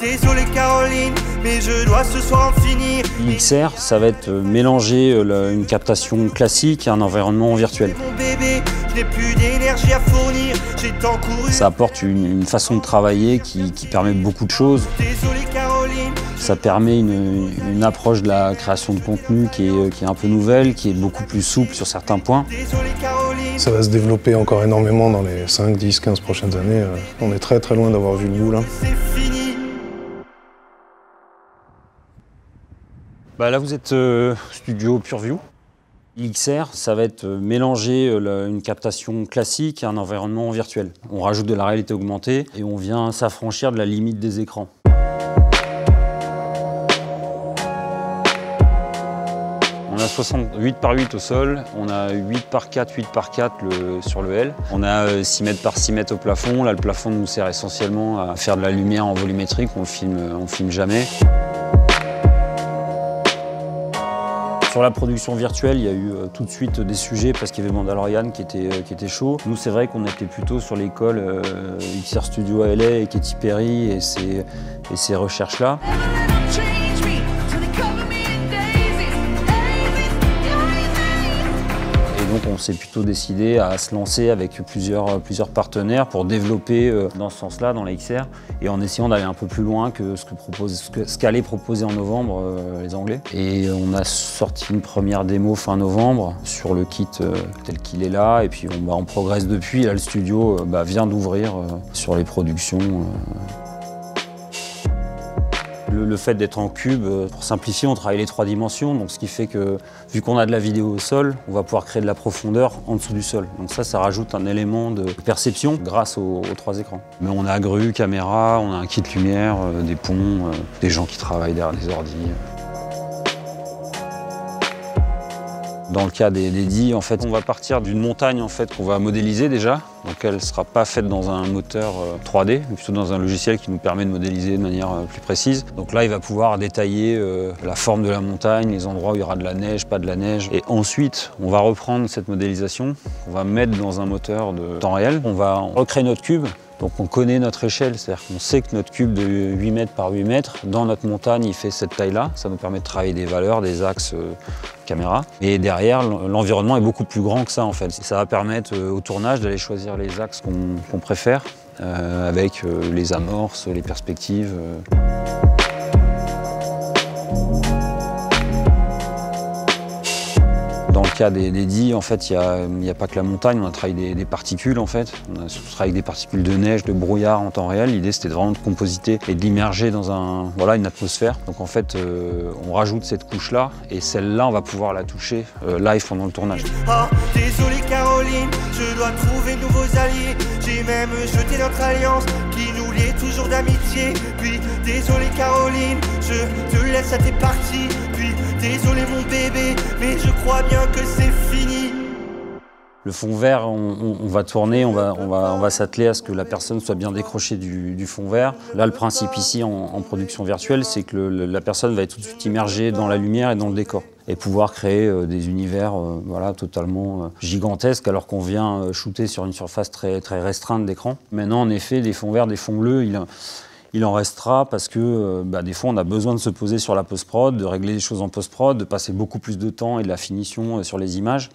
désolé Caroline, mais je dois ce soir en finir. XR, ça va être mélanger une captation classique et un environnement virtuel. Mon bébé, je n'ai plus d'énergie à fournir, j'ai tant couru. Ça apporte une façon de travailler qui permet beaucoup de choses. Désolé Caroline. Ça permet une approche de la création de contenu qui est un peu nouvelle, qui est beaucoup plus souple sur certains points. Désolé Caroline. Ça va se développer encore énormément dans les 5, 10, 15 prochaines années. On est très très loin d'avoir vu le bout là. C'est fini. Là vous êtes studio PureView. XR, ça va être mélanger une captation classique et un environnement virtuel. On rajoute de la réalité augmentée et on vient s'affranchir de la limite des écrans. On a 68 par 8 au sol, on a 8 par 4, 8 par 4 sur le L. On a 6 mètres par 6 mètres au plafond. Là, le plafond nous sert essentiellement à faire de la lumière en volumétrique, on filme jamais. Sur la production virtuelle, il y a eu tout de suite des sujets parce qu'il y avait Mandalorian qui était chaud. Nous, c'est vrai qu'on était plutôt sur l'école XR Studio à LA et Katy Perry et ces recherches-là. Donc on s'est plutôt décidé à se lancer avec plusieurs partenaires pour développer dans ce sens-là, dans la XR, et en essayant d'aller un peu plus loin que ce qu'allaient proposer en novembre les Anglais. Et on a sorti une première démo fin novembre sur le kit tel qu'il est là, et puis on progresse depuis. Là, le studio vient d'ouvrir sur les productions. Le fait d'être en cube, pour simplifier, on travaille les 3 dimensions, donc ce qui fait que, vu qu'on a de la vidéo au sol, on va pouvoir créer de la profondeur en dessous du sol. Donc ça rajoute un élément de perception grâce aux 3 écrans. Mais on a grue, caméra, on a un kit lumière, des ponts, des gens qui travaillent derrière des ordis. Dans le cas des DI, en fait, on va partir d'une montagne en fait, qu'on va modéliser déjà. Donc elle ne sera pas faite dans un moteur 3D, mais plutôt dans un logiciel qui nous permet de modéliser de manière plus précise. Donc là, il va pouvoir détailler la forme de la montagne, les endroits où il y aura de la neige, pas de la neige. Et ensuite, on va reprendre cette modélisation, on va mettre dans un moteur de temps réel. On va recréer notre cube. Donc on connaît notre échelle, c'est-à-dire qu'on sait que notre cube de 8 mètres par 8 mètres, dans notre montagne, il fait cette taille-là. Ça nous permet de travailler des valeurs, des axes caméra. Et derrière, l'environnement est beaucoup plus grand que ça en fait. Ça va permettre au tournage d'aller choisir les axes qu'on préfère, avec les amorces, les perspectives. Dans le cas des DI, en fait, il n'y a pas que la montagne, on a travaillé des particules en fait. On a travaillé avec des particules de neige, de brouillard en temps réel. L'idée c'était vraiment de compositer et de l'immerger dans une atmosphère. Donc en fait, on rajoute cette couche-là et celle-là, on va pouvoir la toucher live pendant le tournage. Ah, désolé Caroline, je dois trouver de nouveaux alliés. J'ai même jeté notre alliance qui nous liait toujours d'amitié. Puis désolé Caroline, je te laisse à tes parties. Puis désolé mon bébé, mais je crois bien que c'est fini. Le fond vert, on va tourner, on va s'atteler à ce que la personne soit bien décrochée du fond vert. Là, le principe ici en production virtuelle, c'est que la personne va être tout de suite immergée dans la lumière et dans le décor. Et pouvoir créer des univers totalement gigantesques alors qu'on vient shooter sur une surface très, très restreinte d'écran. Maintenant, en effet, des fonds verts, des fonds bleus, il en restera parce que des fois on a besoin de se poser sur la post-prod, de régler les choses en post-prod, de passer beaucoup plus de temps et de la finition sur les images.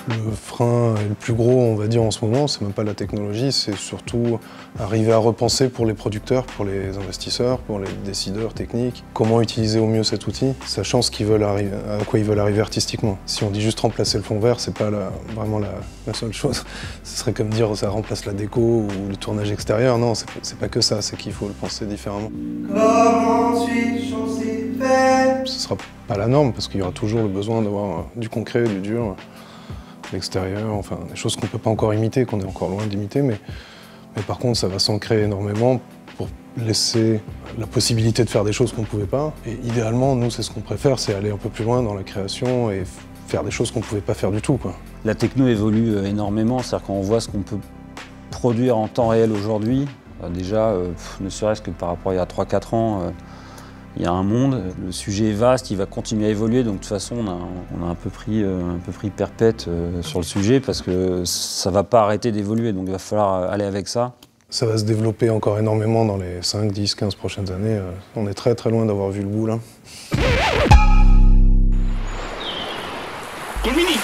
Le frein le plus gros, on va dire, en ce moment, c'est même pas la technologie, c'est surtout arriver à repenser pour les producteurs, pour les investisseurs, pour les décideurs techniques, comment utiliser au mieux cet outil, sachant à quoi ils veulent arriver artistiquement. Si on dit juste remplacer le fond vert, c'est pas vraiment la seule chose. Ce serait comme dire ça remplace la déco ou le tournage extérieur. Non, c'est pas que ça, c'est qu'il faut le penser différemment. Comment suis-je censé faire? Ce sera pas la norme parce qu'il y aura toujours le besoin d'avoir du concret, du dur. L'extérieur, enfin des choses qu'on ne peut pas encore imiter, qu'on est encore loin d'imiter, mais par contre ça va s'ancrer énormément pour laisser la possibilité de faire des choses qu'on ne pouvait pas. Et idéalement, nous c'est ce qu'on préfère, c'est aller un peu plus loin dans la création et faire des choses qu'on ne pouvait pas faire du tout, quoi. La techno évolue énormément, c'est-à-dire quand on voit ce qu'on peut produire en temps réel aujourd'hui, déjà, ne serait-ce que par rapport à il y a 3-4 ans, Il y a un monde, le sujet est vaste, il va continuer à évoluer, donc de toute façon on a un peu pris perpète sur le sujet parce que ça ne va pas arrêter d'évoluer, donc il va falloir aller avec ça. Ça va se développer encore énormément dans les 5, 10, 15 prochaines années. On est très très loin d'avoir vu le bout là. Dominique